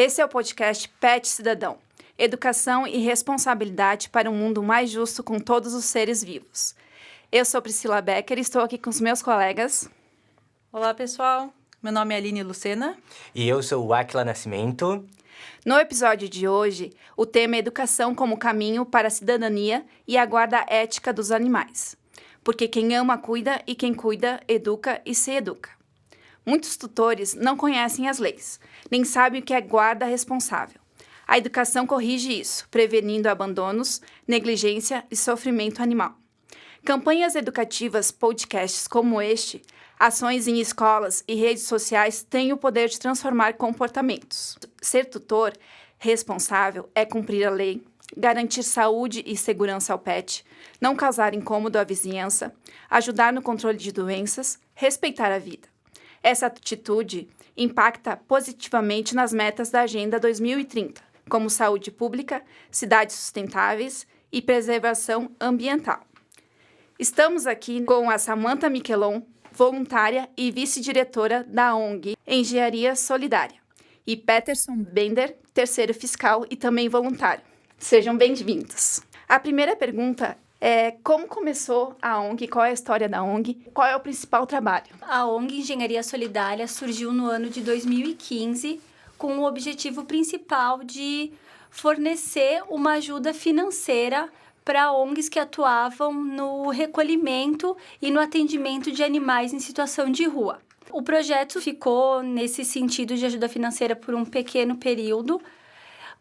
Esse é o podcast PET Cidadão, Educação e Responsabilidade para um Mundo Mais Justo com Todos os Seres Vivos. Eu sou Priscila Becker e estou aqui com os meus colegas. Olá, pessoal. Meu nome é Aline Lucena. E eu sou o Aquila Nascimento. No episódio de hoje, o tema é educação como caminho para a cidadania e a guarda ética dos animais. Porque quem ama cuida e quem cuida educa e se educa. Muitos tutores não conhecem as leis, nem sabem o que é guarda responsável. A educação corrige isso, prevenindo abandonos, negligência e sofrimento animal. Campanhas educativas, podcasts como este, ações em escolas e redes sociais têm o poder de transformar comportamentos. Ser tutor responsável é cumprir a lei, garantir saúde e segurança ao pet, não causar incômodo à vizinhança, ajudar no controle de doenças, respeitar a vida. Essa atitude impacta positivamente nas metas da Agenda 2030, como saúde pública, cidades sustentáveis e preservação ambiental. Estamos aqui com a Samantha Miquelon, voluntária e vice-diretora da ONG Engenharia Solidária, e Peterson Bender, terceiro fiscal e também voluntário. Sejam bem-vindos. A primeira pergunta é como começou a ONG, qual é a história da ONG, qual é o principal trabalho? A ONG Engenharia Solidária surgiu no ano de 2015 com o objetivo principal de fornecer uma ajuda financeira para ONGs que atuavam no recolhimento e no atendimento de animais em situação de rua. O projeto ficou nesse sentido de ajuda financeira por um pequeno período.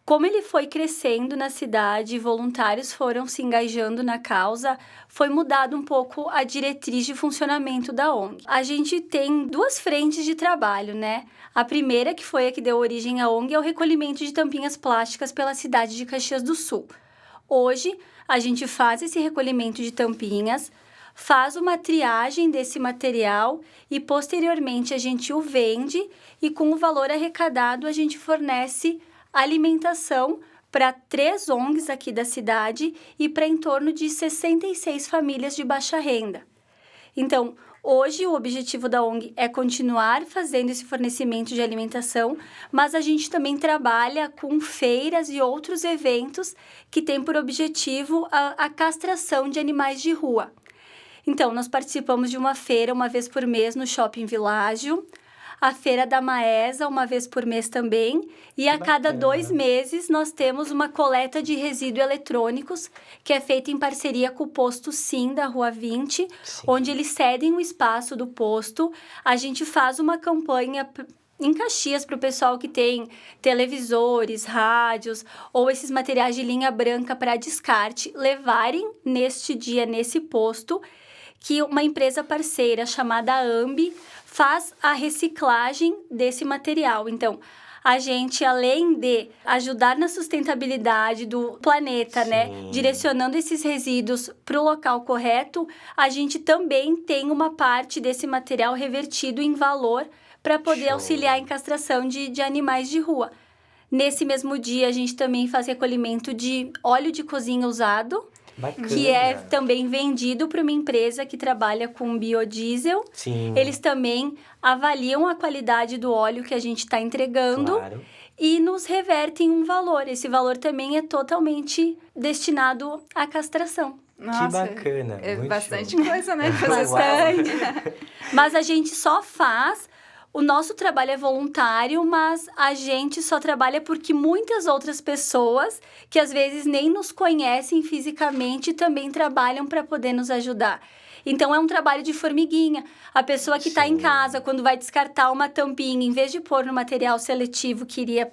Como ele foi crescendo na cidade, voluntários foram se engajando na causa, foi mudado um pouco a diretriz de funcionamento da ONG. A gente tem duas frentes de trabalho, né? A primeira, que foi a que deu origem à ONG, é o recolhimento de tampinhas plásticas pela cidade de Caxias do Sul. Hoje, a gente faz esse recolhimento de tampinhas, faz uma triagem desse material e, posteriormente, a gente o vende e, com o valor arrecadado, a gente fornece alimentação para 3 ONGs aqui da cidade e para em torno de 66 famílias de baixa renda. Então, hoje o objetivo da ONG é continuar fazendo esse fornecimento de alimentação, mas a gente também trabalha com feiras e outros eventos que têm por objetivo a castração de animais de rua. Então, nós participamos de uma feira uma vez por mês no Shopping Világio, a Feira da Maesa, uma vez por mês também, e a cada 2 meses nós temos uma coleta de resíduos eletrônicos, que é feita em parceria com o Posto Sim, da Rua 20, onde eles cedem o espaço do posto. A gente faz uma campanha em Caxias para o pessoal que tem televisores, rádios ou esses materiais de linha branca para descarte, levarem neste dia, nesse posto, que uma empresa parceira chamada Ambi faz a reciclagem desse material. Então, a gente, além de ajudar na sustentabilidade do planeta, né, direcionando esses resíduos para o local correto, a gente também tem uma parte desse material revertido em valor para poder auxiliar em castração de animais de rua. Nesse mesmo dia, a gente também faz recolhimento de óleo de cozinha usado, Bacana. Que é também vendido para uma empresa que trabalha com biodiesel. Sim. Eles também avaliam a qualidade do óleo que a gente está entregando, Claro. E nos revertem um valor. Esse valor também é totalmente destinado à castração. Nossa, Que bacana. É muito bastante show. coisa, né? Bastante. Mas a gente só faz... O nosso trabalho é voluntário, mas a gente só trabalha porque muitas outras pessoas, que às vezes nem nos conhecem fisicamente, também trabalham para poder nos ajudar. Então, é um trabalho de formiguinha. A pessoa que está em casa, quando vai descartar uma tampinha, em vez de pôr no material seletivo que iria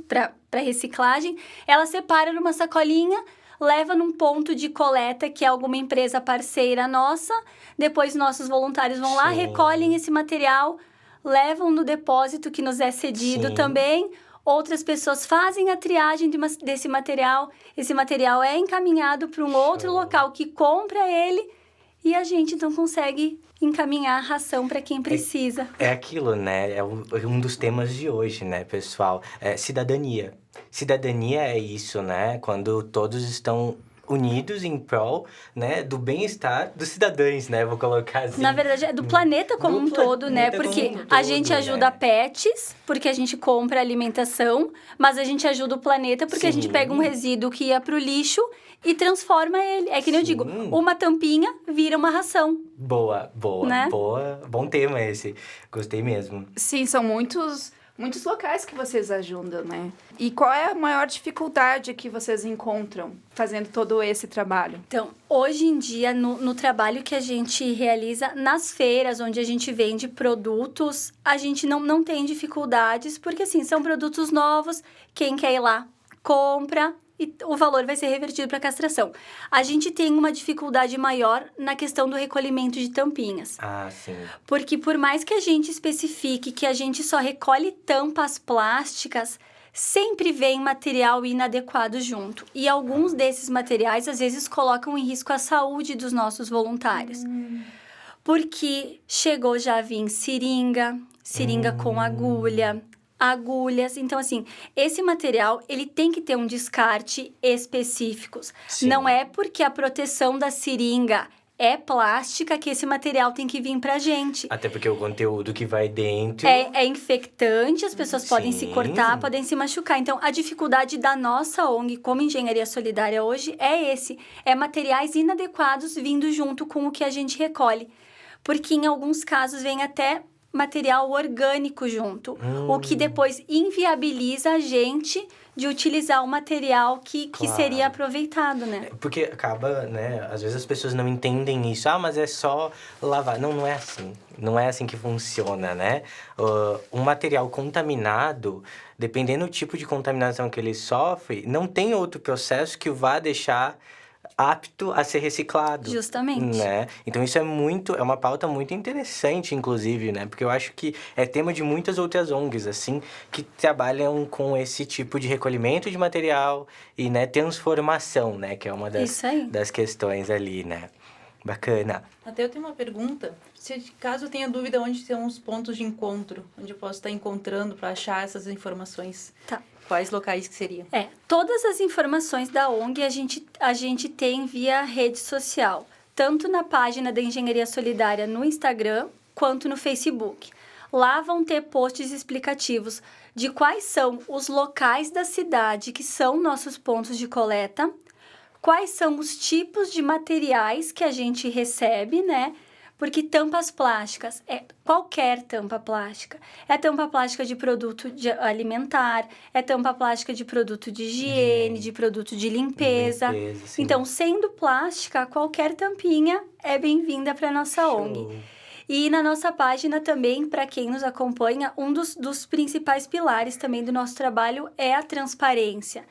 para reciclagem, ela separa numa sacolinha, leva num ponto de coleta, que é alguma empresa parceira nossa. Depois, nossos voluntários vão lá, recolhem esse material, levam no depósito que nos é cedido também. Outras pessoas fazem a triagem desse material. Esse material é encaminhado para um outro local que compra ele e a gente então consegue encaminhar a ração para quem precisa. É aquilo, né? É um dos temas de hoje, né, pessoal? É cidadania. Cidadania é isso, né? Quando todos estão unidos em prol, né, do bem-estar dos cidadãos, né? Vou colocar assim. Na verdade, é do planeta como um todo, né? planeta Porque como um a todo, gente né? ajuda pets, porque a gente compra alimentação, mas a gente ajuda o planeta porque a gente Sim. pega um resíduo que ia pro lixo e transforma ele. É que nem eu digo, Sim. uma tampinha vira uma ração. Boa, Né? bom tema esse. Gostei mesmo. Sim, são muitos locais que vocês ajudam, né? E qual é a maior dificuldade que vocês encontram fazendo todo esse trabalho? Então, hoje em dia, no trabalho que a gente realiza nas feiras, onde a gente vende produtos, a gente não tem dificuldades, porque, assim, são produtos novos, quem quer ir lá, compra, e o valor vai ser revertido para a castração. A gente tem uma dificuldade maior na questão do recolhimento de tampinhas. Ah, sim. Porque por mais que a gente especifique que a gente só recolhe tampas plásticas, sempre vem material inadequado junto. E alguns desses materiais, às vezes, colocam em risco a saúde dos nossos voluntários. Porque chegou já a vir seringa com agulhas. Então, assim, esse material, ele tem que ter um descarte específicos. Sim. Não é porque a proteção da seringa é plástica que esse material tem que vir pra gente. Até porque o conteúdo que vai dentro... É infectante, as pessoas podem se Sim. cortar, podem se machucar. Então, a dificuldade da nossa ONG como Engenharia Solidária hoje é esse. É materiais inadequados vindo junto com o que a gente recolhe. Porque, em alguns casos, vem até material orgânico junto. O que depois inviabiliza a gente de utilizar o material que Claro. seria aproveitado, né? Porque acaba, né? Às vezes as pessoas não entendem isso. Ah, mas é só lavar. Não é assim. Não é assim que funciona, né? Um material contaminado, dependendo do tipo de contaminação que ele sofre, não tem outro processo que o vá deixar apto a ser reciclado. Justamente. Né? Então isso é uma pauta muito interessante, inclusive, né? Porque eu acho que é tema de muitas outras ONGs, assim, que trabalham com esse tipo de recolhimento de material e, né, transformação, né? Que é uma Isso aí. das questões ali, né? Bacana. Até eu tenho uma pergunta. Se caso eu tenha dúvida onde são os pontos de encontro, onde eu posso estar encontrando para achar essas informações. Tá. Quais locais que seriam? Todas as informações da ONG a gente tem via rede social, tanto na página da Engenharia Solidária no Instagram, quanto no Facebook. Lá vão ter posts explicativos de quais são os locais da cidade que são nossos pontos de coleta, quais são os tipos de materiais que a gente recebe, né? Porque tampas plásticas, é qualquer tampa plástica. É tampa plástica de produto alimentar, é tampa plástica de produto de higiene, de produto de limpeza. Sim. Então, sendo plástica, qualquer tampinha é bem-vinda para a nossa ONG. E na nossa página também, para quem nos acompanha, um dos principais pilares também do nosso trabalho é a transparência.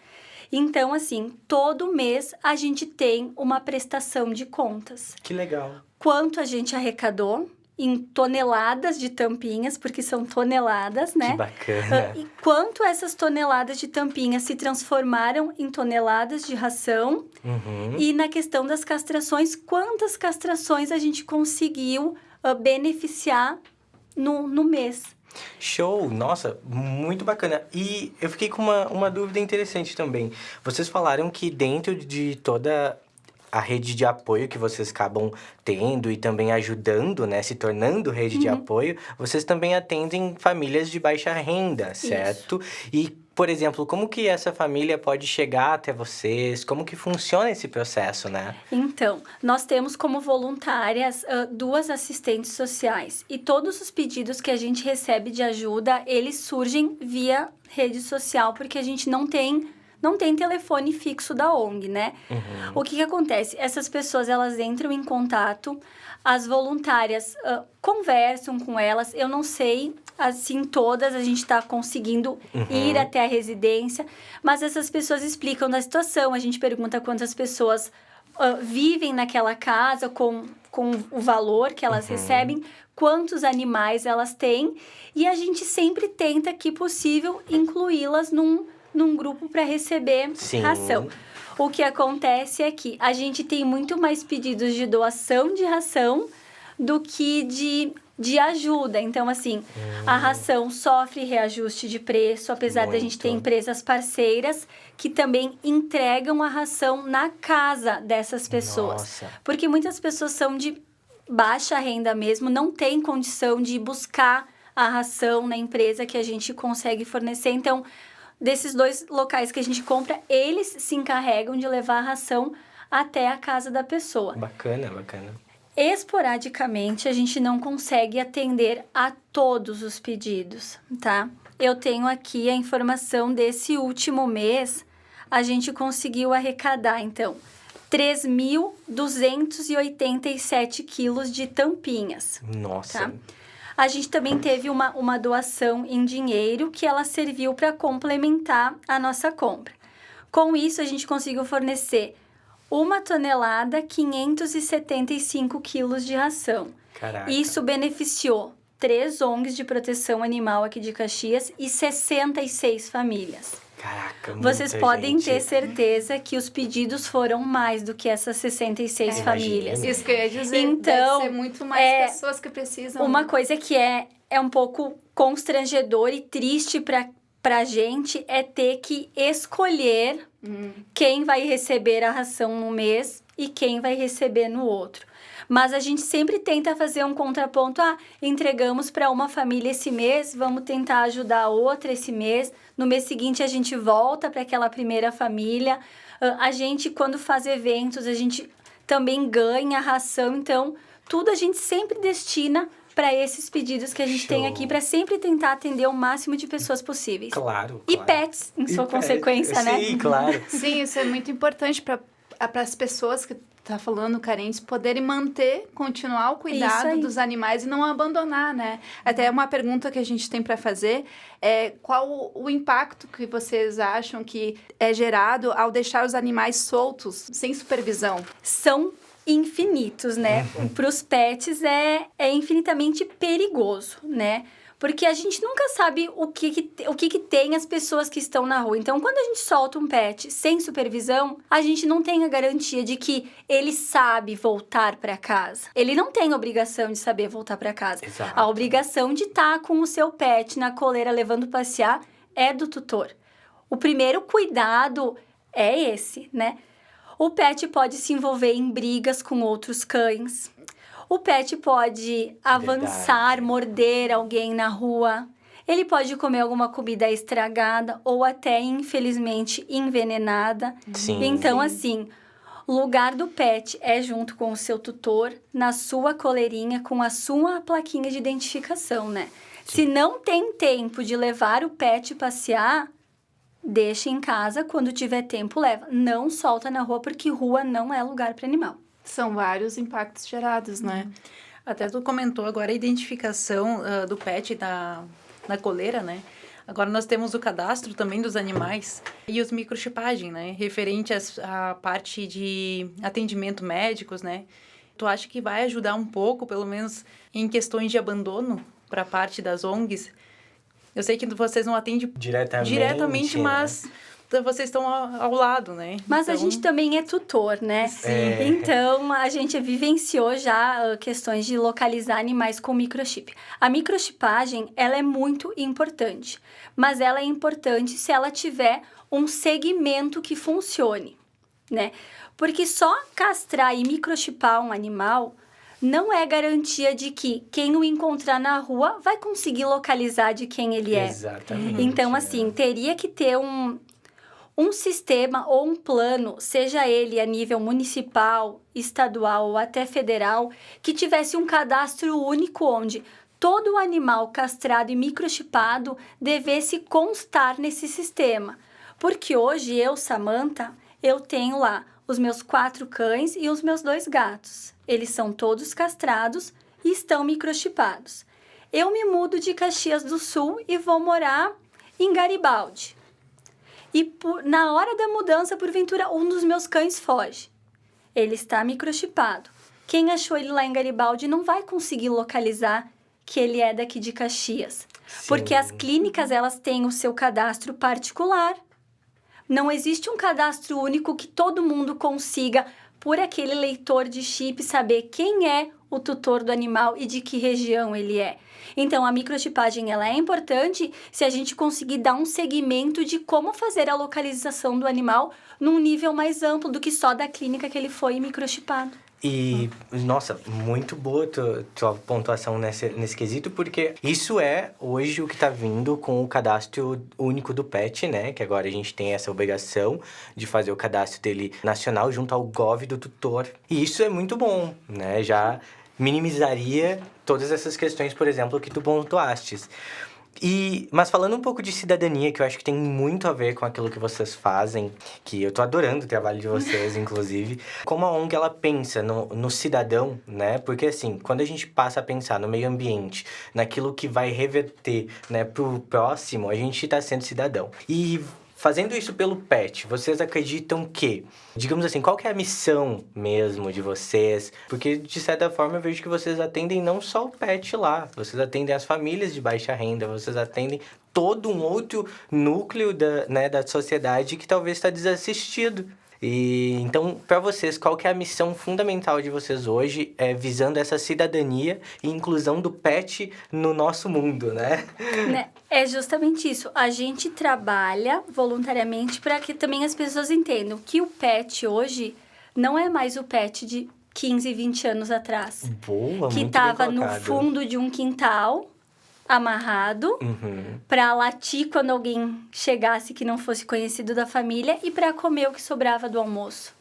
Então, assim, todo mês a gente tem uma prestação de contas. Que legal. Quanto a gente arrecadou em toneladas de tampinhas, porque são toneladas, né? Que bacana. E quanto essas toneladas de tampinhas se transformaram em toneladas de ração. E na questão das castrações, quantas castrações a gente conseguiu beneficiar no mês. Show! Nossa, muito bacana. E eu fiquei com uma dúvida interessante também. Vocês falaram que dentro de toda a rede de apoio que vocês acabam tendo e também ajudando, né, se tornando rede de apoio, vocês também atendem famílias de baixa renda, certo? E, por exemplo, como que essa família pode chegar até vocês? Como que funciona esse processo, né? Então, nós temos como voluntárias 2 assistentes sociais. E todos os pedidos que a gente recebe de ajuda, eles surgem via rede social, porque a gente não tem telefone fixo da ONG, né? O que acontece? Essas pessoas, elas entram em contato, as voluntárias conversam com elas. Eu não sei, assim, todas a gente está conseguindo ir até a residência, mas essas pessoas explicam da situação. A gente pergunta quantas pessoas vivem naquela casa com o valor que elas recebem, quantos animais elas têm, e a gente sempre tenta, que possível, incluí-las num grupo para receber ração. O que acontece é que a gente tem muito mais pedidos de doação de ração do que de de ajuda. Então, assim, a ração sofre reajuste de preço, apesar da gente ter Muito. empresas parceiras que também entregam a ração na casa dessas pessoas. Nossa. Porque muitas pessoas são de baixa renda mesmo, não tem condição de buscar a ração na empresa que a gente consegue fornecer. Então, desses 2 locais que a gente compra, eles se encarregam de levar a ração até a casa da pessoa. Bacana, bacana. Esporadicamente, a gente não consegue atender a todos os pedidos, tá? Eu tenho aqui a informação desse último mês, a gente conseguiu arrecadar, então, 3.287 quilos de tampinhas. Nossa. Tá? A gente também teve uma doação em dinheiro que ela serviu para complementar a nossa compra. Com isso, a gente conseguiu fornecer 1 tonelada, 575 quilos de ração. Caraca. Isso beneficiou 3 ONGs de proteção animal aqui de Caxias e 66 famílias. Caraca, Vocês muita podem gente. ter certeza que os pedidos foram mais do que essas 66 famílias. Imagino. Isso que eu ia dizer, Então, deve ser muito mais é pessoas que precisam. Uma coisa que é um pouco constrangedor e triste pra gente é ter que escolher quem vai receber a ração no mês e quem vai receber no outro. Mas a gente sempre tenta fazer um contraponto. Entregamos para uma família esse mês, vamos tentar ajudar a outra esse mês. No mês seguinte, a gente volta para aquela primeira família. A gente, quando faz eventos, a gente também ganha ração. Então, tudo a gente sempre destina para esses pedidos que a gente tem Show. aqui, para sempre tentar atender o máximo de pessoas possíveis. Claro, E claro. pets, em sua E consequência, né? Sim, claro. Sim, isso é muito importante para as pessoas que tá falando carentes poderem continuar o Isso cuidado aí. dos animais e não abandonar, né? Até uma pergunta que a gente tem para fazer é qual o impacto que vocês acham que é gerado ao deixar os animais soltos, sem supervisão? São infinitos, né? Para os pets é infinitamente perigoso, né? Porque a gente nunca sabe o que tem as pessoas que estão na rua. Então, quando a gente solta um pet sem supervisão, a gente não tem a garantia de que ele sabe voltar para casa. Ele não tem a obrigação de saber voltar para casa. Exato. A obrigação de estar com o seu pet na coleira levando passear é do tutor. O primeiro cuidado é esse, né? O pet pode se envolver em brigas com outros cães. O pet pode avançar, morder alguém na rua. Ele pode comer alguma comida estragada ou até, infelizmente, envenenada. Sim. Então, assim, o lugar do pet é junto com o seu tutor, na sua coleirinha, com a sua plaquinha de identificação, né? Se não tem tempo de levar o pet passear, deixa em casa, quando tiver tempo, leva. Não solta na rua, porque rua não é lugar para animal. São vários impactos gerados, né? Até tu comentou agora a identificação do pet na coleira, né? Agora nós temos o cadastro também dos animais e os microchipagem, né? Referente à parte de atendimento médicos, né? Tu acha que vai ajudar um pouco, pelo menos em questões de abandono para a parte das ONGs? Eu sei que vocês não atendem diretamente, né? mas vocês estão ao lado, né? Mas a Então, gente também é tutor, né? Sim. É. Então, a gente vivenciou já questões de localizar animais com microchip. A microchipagem, ela é muito importante, mas ela é importante se ela tiver um segmento que funcione, né? Porque só castrar e microchipar um animal não é garantia de que quem o encontrar na rua vai conseguir localizar de quem ele é. Exatamente. Então, né? assim, teria que ter um sistema ou um plano, seja ele a nível municipal, estadual ou até federal, que tivesse um cadastro único onde todo animal castrado e microchipado devesse constar nesse sistema. Porque hoje eu, Samantha, eu tenho lá os meus 4 cães e os meus 2 gatos. Eles são todos castrados e estão microchipados. Eu me mudo de Caxias do Sul e vou morar em Garibaldi. E na hora da mudança, porventura, um dos meus cães foge. Ele está microchipado. Quem achou ele lá em Garibaldi não vai conseguir localizar que ele é daqui de Caxias. Sim. Porque as clínicas, elas têm o seu cadastro particular. Não existe um cadastro único que todo mundo consiga, por aquele leitor de chip, saber quem é o tutor do animal e de que região ele é. Então, a microchipagem ela é importante se a gente conseguir dar um segmento de como fazer a localização do animal num nível mais amplo do que só da clínica que ele foi microchipado. E, nossa, muito boa tua pontuação nesse quesito, porque isso é hoje o que tá vindo com o cadastro único do pet, né? Que agora a gente tem essa obrigação de fazer o cadastro dele nacional junto ao Gov do tutor. E isso é muito bom, né? Já minimizaria todas essas questões, por exemplo, que tu pontuastes. Mas falando um pouco de cidadania, que eu acho que tem muito a ver com aquilo que vocês fazem, que eu tô adorando o trabalho de vocês, inclusive. Como a ONG, ela pensa no cidadão, né? Porque, assim, quando a gente passa a pensar no meio ambiente, naquilo que vai reverter, né, pro próximo, a gente tá sendo cidadão. E fazendo isso pelo pet, vocês acreditam que, digamos assim, qual que é a missão mesmo de vocês? Porque, de certa forma, eu vejo que vocês atendem não só o pet lá, vocês atendem as famílias de baixa renda, vocês atendem todo um outro núcleo da sociedade que talvez está desassistido. E então, para vocês, qual que é a missão fundamental de vocês hoje, visando essa cidadania e inclusão do pet no nosso mundo, né? É justamente isso. A gente trabalha voluntariamente para que também as pessoas entendam que o pet hoje não é mais o pet de 15, 20 anos atrás. Boa, que muito estava bem no colocado. fundo de um quintal, amarrado, para latir quando alguém chegasse que não fosse conhecido da família e para comer o que sobrava do almoço.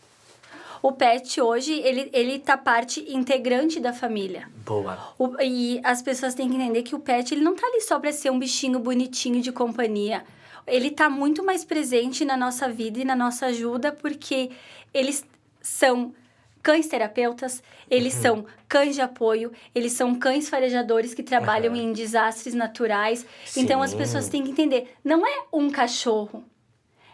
O pet hoje, ele tá parte integrante da família. Boa. E as pessoas têm que entender que o pet, ele não tá ali só para ser um bichinho bonitinho de companhia. Ele tá muito mais presente na nossa vida e na nossa ajuda, porque eles são cães terapeutas, eles são cães de apoio, eles são cães farejadores que trabalham em desastres naturais. Sim. Então, as pessoas têm que entender, não é um cachorro.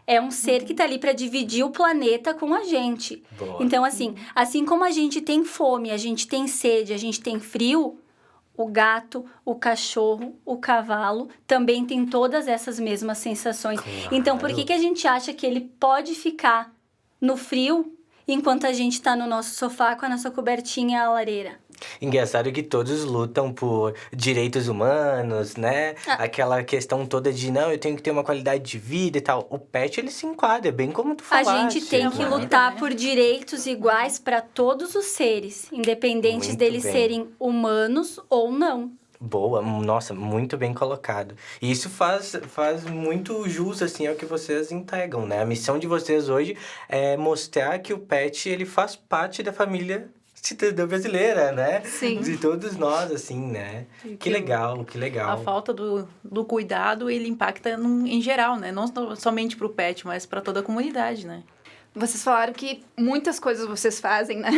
É um ser que tá ali para dividir o planeta com a gente. Boa. Então, assim como a gente tem fome, a gente tem sede, a gente tem frio, o gato, o cachorro, o cavalo também tem todas essas mesmas sensações. Claro. Então, por que a gente acha que ele pode ficar no frio enquanto a gente tá no nosso sofá com a nossa cobertinha e a lareira? Engraçado que todos lutam por direitos humanos, né? Aquela questão toda de, não, eu tenho que ter uma qualidade de vida e tal. O pet, ele se enquadra, bem como tu A falaste. gente tem que né? lutar por direitos iguais para todos os seres, independentes Muito deles bem. serem humanos ou não. Boa, nossa, muito bem colocado. E isso faz muito jus, assim, ao que vocês entregam, né? A missão de vocês hoje é mostrar que o pet, ele faz parte da família cidadã brasileira, né? Sim. De todos nós, assim, né? Que legal, que legal. A falta do cuidado, ele impacta em geral, né? Não somente para o pet, mas para toda a comunidade, né? Vocês falaram que muitas coisas vocês fazem, né?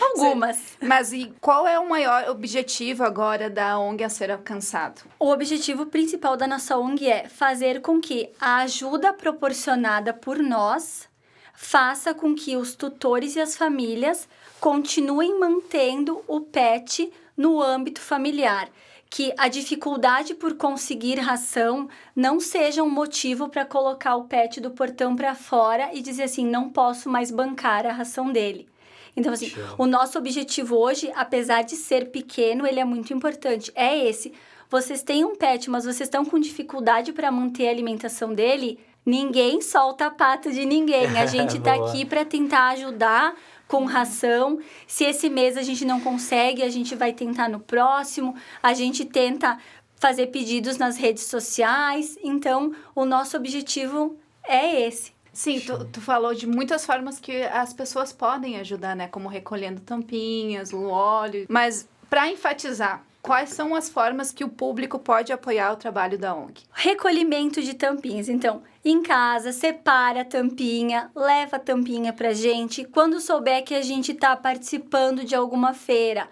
Algumas. Mas e qual é o maior objetivo agora da ONG a ser alcançado? O objetivo principal da nossa ONG é fazer com que a ajuda proporcionada por nós faça com que os tutores e as famílias continuem mantendo o pet no âmbito familiar. Que a dificuldade por conseguir ração não seja um motivo para colocar o pet do portão para fora e dizer assim, não posso mais bancar a ração dele. Então, assim, o nosso objetivo hoje, apesar de ser pequeno, ele é muito importante. É esse. Vocês têm um pet, mas vocês estão com dificuldade para manter a alimentação dele, ninguém solta a pata de ninguém. A gente tá Boa. aqui para tentar ajudar com ração. Se esse mês a gente não consegue, a gente vai tentar no próximo. A gente tenta fazer pedidos nas redes sociais. Então, o nosso objetivo é esse. Sim, tu falou de muitas formas que as pessoas podem ajudar, né? Como recolhendo tampinhas, o óleo. Mas, para enfatizar, quais são as formas que o público pode apoiar o trabalho da ONG? Recolhimento de tampinhas. Então, em casa, separa a tampinha, leva a tampinha pra gente. Quando souber que a gente tá participando de alguma feira,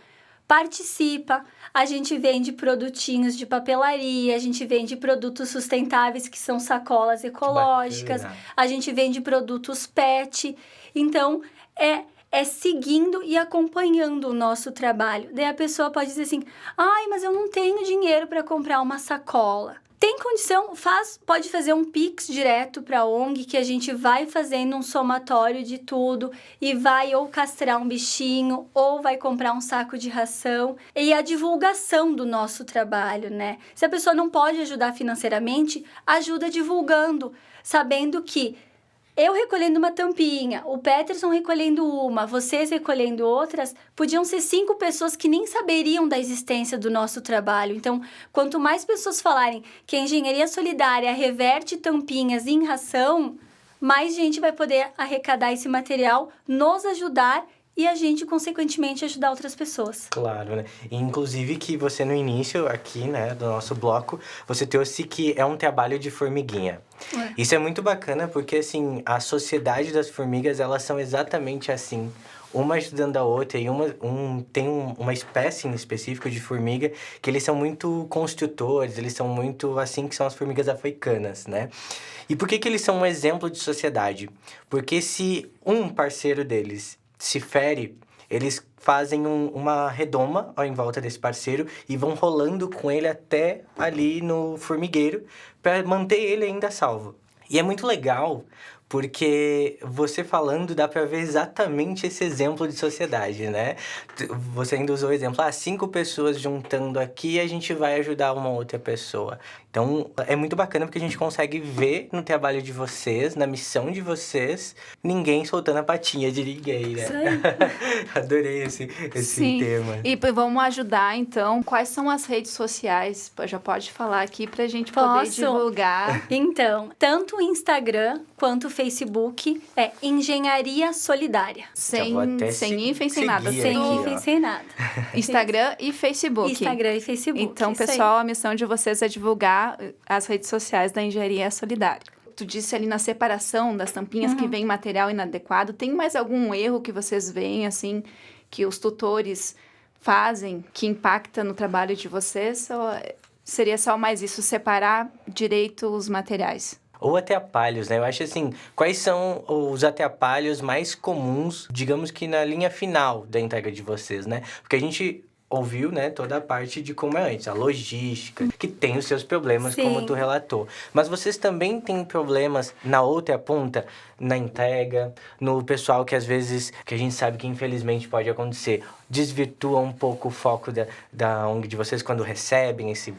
participa. A gente vende produtinhos de papelaria, a gente vende produtos sustentáveis, que são sacolas ecológicas. bacana. A gente vende produtos PET. Então, é seguindo e acompanhando o nosso trabalho. Daí a pessoa pode dizer assim, ai, mas eu não tenho dinheiro para comprar uma sacola. Tem condição, pode fazer um Pix direto para a ONG, que a gente vai fazendo um somatório de tudo e vai ou castrar um bichinho ou vai comprar um saco de ração. E a divulgação do nosso trabalho, né? Se a pessoa não pode ajudar financeiramente, ajuda divulgando, sabendo que eu recolhendo uma tampinha, o Peterson recolhendo uma, vocês recolhendo outras, podiam ser 5 pessoas que nem saberiam da existência do nosso trabalho. Então, quanto mais pessoas falarem que a engenharia solidária reverte tampinhas em ração, mais gente vai poder arrecadar esse material, nos ajudar e a gente, consequentemente, ajudar outras pessoas. Claro, né? E, inclusive que você no início aqui, né, do nosso bloco, você trouxe que é um trabalho de formiguinha. Isso é muito bacana porque, assim, a sociedade das formigas, elas são exatamente assim, uma ajudando a outra, e tem uma espécie em específico de formiga que eles são muito construtores, eles são muito assim, que são as formigas africanas, né? E por que eles são um exemplo de sociedade? Porque se um parceiro deles se fere, eles fazem uma redoma em volta desse parceiro e vão rolando com ele até ali no formigueiro para manter ele ainda salvo. E é muito legal porque você falando dá para ver exatamente esse exemplo de sociedade, né? Você ainda usou o exemplo, 5 pessoas juntando aqui, a gente vai ajudar uma outra pessoa. Então, é muito bacana porque a gente consegue ver no trabalho de vocês, na missão de vocês, ninguém soltando a patinha de ninguém, né? Isso aí. Adorei esse Sim. tema. E vamos ajudar, então. Quais são as redes sociais? Já pode falar aqui pra gente poder Posso? divulgar. Então, tanto o Instagram quanto o Facebook é Engenharia Solidária. Sem vou até hífen, sem nada. seguir Sem aqui, ó. hífen, sem nada. Instagram e Facebook. Instagram e Facebook. Então, isso aí. pessoal, a missão de vocês é divulgar as redes sociais da Engenharia Solidária. Tu disse ali na separação das tampinhas que vem material inadequado. Tem mais algum erro que vocês veem, assim, que os tutores fazem que impacta no trabalho de vocês? Ou seria só mais isso, separar direito os materiais? Ou atrapalhos, né? Eu acho assim, quais são os atrapalhos mais comuns, digamos que na linha final da entrega de vocês, né? Porque a gente ouviu, né, toda a parte de como é antes, a logística, que tem os seus problemas, Sim. como tu relatou. Mas vocês também têm problemas na outra ponta, na entrega, no pessoal que às vezes, que a gente sabe que infelizmente pode acontecer, desvirtua um pouco o foco da ONG de vocês quando recebem esse...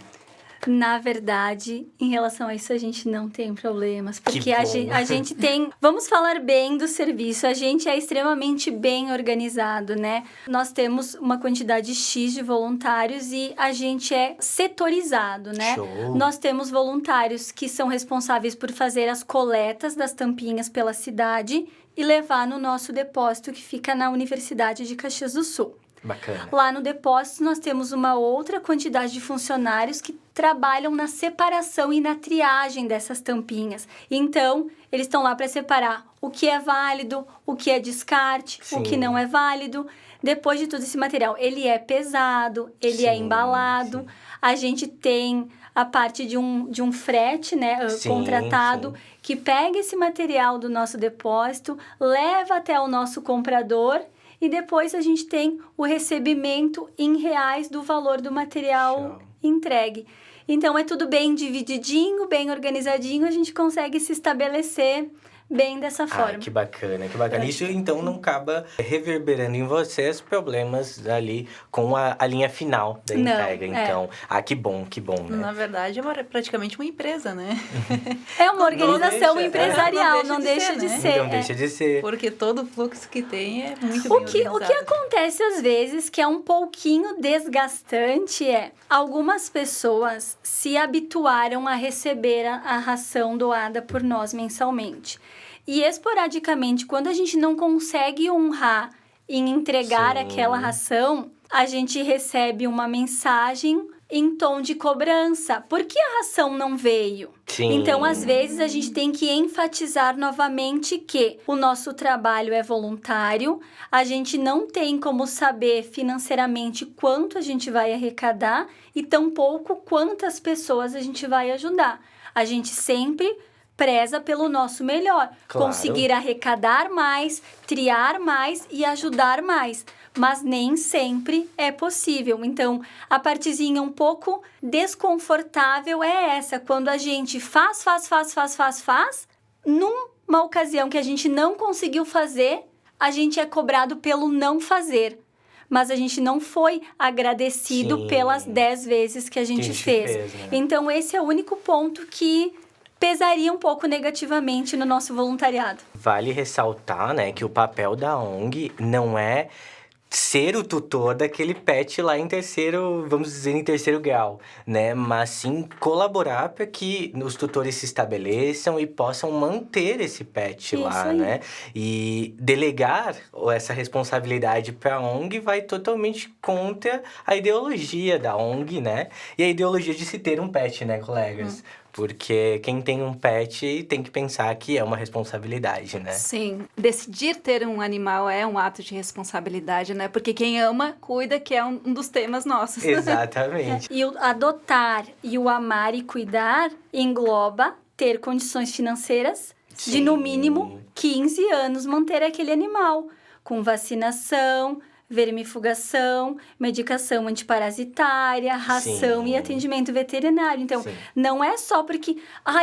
Na verdade, em relação a isso, a gente não tem problemas. Porque bom. a gente tem... Vamos falar bem do serviço. A gente é extremamente bem organizado, né? Nós temos uma quantidade X de voluntários e a gente é setorizado, né? Show. Nós temos voluntários que são responsáveis por fazer as coletas das tampinhas pela cidade e levar no nosso depósito que fica na Universidade de Caxias do Sul. Bacana. Lá no depósito, nós temos uma outra quantidade de funcionários que trabalham na separação e na triagem dessas tampinhas. Então, eles estão lá para separar o que é válido, o que é descarte, Sim. o que não é válido. Depois de todo esse material, ele é pesado, ele é Sim, embalado. sim. A gente tem a parte de um frete, né, Sim, contratado, sim. que pega esse material do nosso depósito, leva até o nosso comprador. E depois a gente tem o recebimento em reais do valor do material entregue. Então, é tudo bem divididinho, bem organizadinho, a gente consegue se estabelecer bem dessa forma. Que bacana, que bacana. Isso, então, não acaba reverberando em vocês problemas ali com a linha final da entrega. Então, que bom, né? Na verdade, é praticamente uma empresa, né? É uma organização deixa, empresarial, não não deixa deixa de de ser, ser. Não deixa de ser. Porque todo o fluxo que tem é muito O bem que organizado. acontece às vezes, que é um pouquinho desgastante, é algumas pessoas se habituaram a receber a ração doada por nós mensalmente. E esporadicamente, quando a gente não consegue honrar em entregar Sim. aquela ração, a gente recebe uma mensagem em tom de cobrança. Por que a ração não veio? Sim. Então, às vezes, a gente tem que enfatizar novamente que o nosso trabalho é voluntário, a gente não tem como saber financeiramente quanto a gente vai arrecadar e tampouco quantas pessoas a gente vai ajudar. A gente sempre preza pelo nosso melhor. Claro. Conseguir arrecadar mais, triar mais e ajudar mais. Mas nem sempre é possível. Então, a partezinha um pouco desconfortável é essa. Quando a gente faz, numa ocasião que a gente não conseguiu fazer, a gente é cobrado pelo não fazer. Mas a gente não foi agradecido Sim. pelas 10 vezes que a gente fez. Né? Então, esse é o único ponto que pesaria um pouco negativamente no nosso voluntariado. Vale ressaltar, né, que o papel da ONG não é ser o tutor daquele pet lá em terceiro, vamos dizer, em terceiro grau, né? Mas sim colaborar para que os tutores se estabeleçam e possam manter esse pet Isso lá, aí. né? E delegar essa responsabilidade para a ONG vai totalmente contra a ideologia da ONG, né? E a ideologia de se ter um pet, né, colegas? Porque quem tem um pet tem que pensar que é uma responsabilidade, né? Sim, decidir ter um animal é um ato de responsabilidade, né? Porque quem ama, cuida, que é um dos temas nossos. Exatamente. E o adotar e o amar e cuidar engloba ter condições financeiras de, no mínimo, 15 anos manter aquele animal, com vacinação, vermifugação, medicação antiparasitária, ração Sim. e atendimento veterinário. Então, Sim. não é só porque,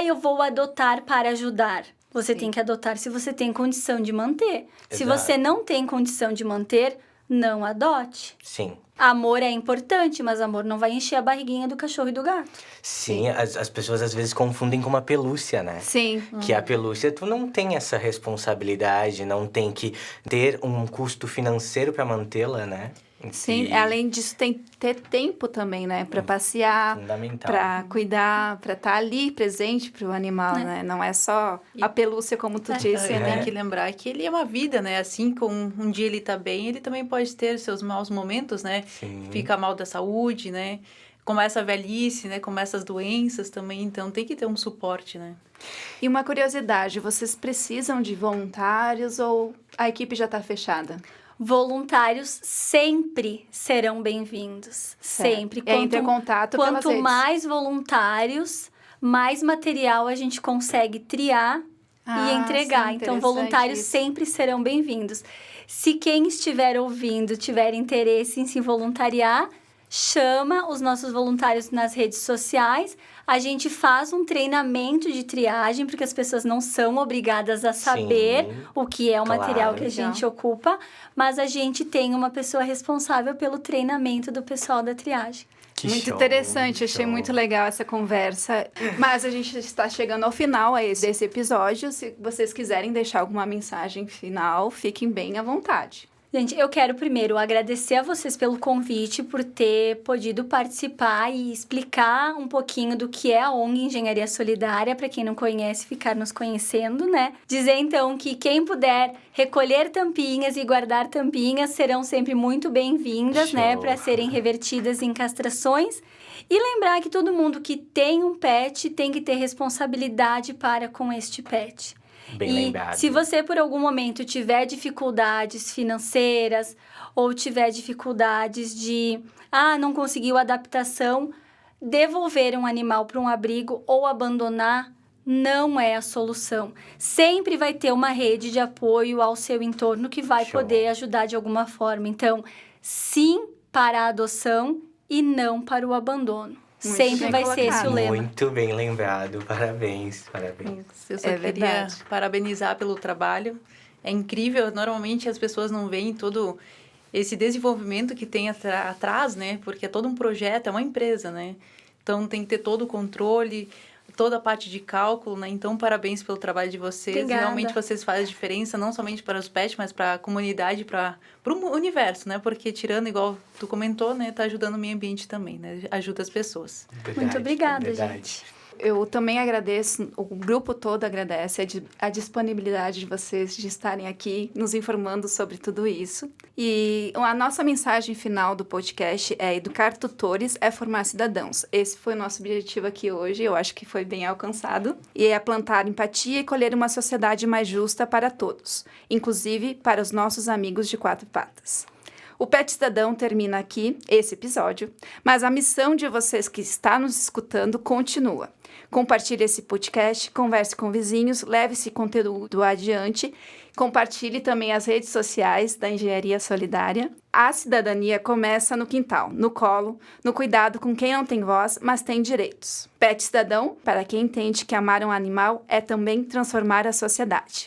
eu vou adotar para ajudar. Você Sim. tem que adotar se você tem condição de manter. Se Exato. você não tem condição de manter, não adote. Sim. Amor é importante, mas amor não vai encher a barriguinha do cachorro e do gato. Sim, as pessoas às vezes confundem com uma pelúcia, né? Sim. Que a pelúcia, tu não tem essa responsabilidade, não tem que ter um custo financeiro para mantê-la, né? Sim, E além disso tem que ter tempo também, né? Para passear, fundamental. para cuidar, para estar ali presente para o animal, né? Não é só a pelúcia, como tu disse, Tem né? que lembrar que ele é uma vida, né? Assim como um dia ele tá bem, ele também pode ter seus maus momentos, né? Sim. Fica mal da saúde, né? Começa a velhice, né? Começa as doenças também, então tem que ter um suporte, né? E uma curiosidade, vocês precisam de voluntários ou a equipe já está fechada? Voluntários sempre serão bem-vindos. Certo. Sempre. É entre em contato pelas Quanto redes. mais voluntários, mais material a gente consegue triar e entregar. Sim, Então, interessante voluntários isso. sempre serão bem-vindos. Se quem estiver ouvindo tiver interesse em se voluntariar, chama os nossos voluntários nas redes sociais. A gente faz um treinamento de triagem, porque as pessoas não são obrigadas a saber Sim, o que é o material claro. que a gente ocupa, mas a gente tem uma pessoa responsável pelo treinamento do pessoal da triagem. Que Muito show, interessante, achei show. muito legal essa conversa. Mas a gente está chegando ao final desse episódio. Se vocês quiserem deixar alguma mensagem final, fiquem bem à vontade. Gente, eu quero primeiro agradecer a vocês pelo convite, por ter podido participar e explicar um pouquinho do que é a ONG Engenharia Solidária, para quem não conhece, ficar nos conhecendo, né? Dizer, então, que quem puder recolher tampinhas e guardar tampinhas serão sempre muito bem-vindas, né? Show. Para serem revertidas em castrações. E lembrar que todo mundo que tem um pet tem que ter responsabilidade para com este pet. Bem E lembrado. se você, por algum momento, tiver dificuldades financeiras ou tiver dificuldades de, não conseguiu adaptação, devolver um animal para um abrigo ou abandonar não é a solução. Sempre vai ter uma rede de apoio ao seu entorno que vai Show. poder ajudar de alguma forma. Então, sim para a adoção e não para o abandono. Muito Sempre bem vai ser esse colocado. o lema. Muito bem lembrado, parabéns, parabéns. Eu só É queria verdade. parabenizar pelo trabalho. É incrível, normalmente as pessoas não veem todo esse desenvolvimento que tem atrás, né? Porque é todo um projeto, é uma empresa, né? Então tem que ter todo o controle, toda a parte de cálculo, né? Então parabéns pelo trabalho de vocês. Obrigada. Realmente vocês fazem diferença, não somente para os pets, mas para a comunidade, para o universo, né? Porque tirando, igual tu comentou, né? Tá ajudando o meio ambiente também, né? Ajuda as pessoas. Verdade, Muito obrigada, verdade. gente. Eu também agradeço, o grupo todo agradece a disponibilidade de vocês de estarem aqui nos informando sobre tudo isso. E a nossa mensagem final do podcast é: educar tutores é formar cidadãos. Esse foi o nosso objetivo aqui hoje, eu acho que foi bem alcançado. E é plantar empatia e colher uma sociedade mais justa para todos, inclusive para os nossos amigos de quatro patas. O Pet Cidadão termina aqui, esse episódio, mas a missão de vocês que está nos escutando continua. Compartilhe esse podcast, converse com vizinhos, leve esse conteúdo adiante, compartilhe também as redes sociais da Engenharia Solidária. A cidadania começa no quintal, no colo, no cuidado com quem não tem voz, mas tem direitos. Pet Cidadão, para quem entende que amar um animal é também transformar a sociedade.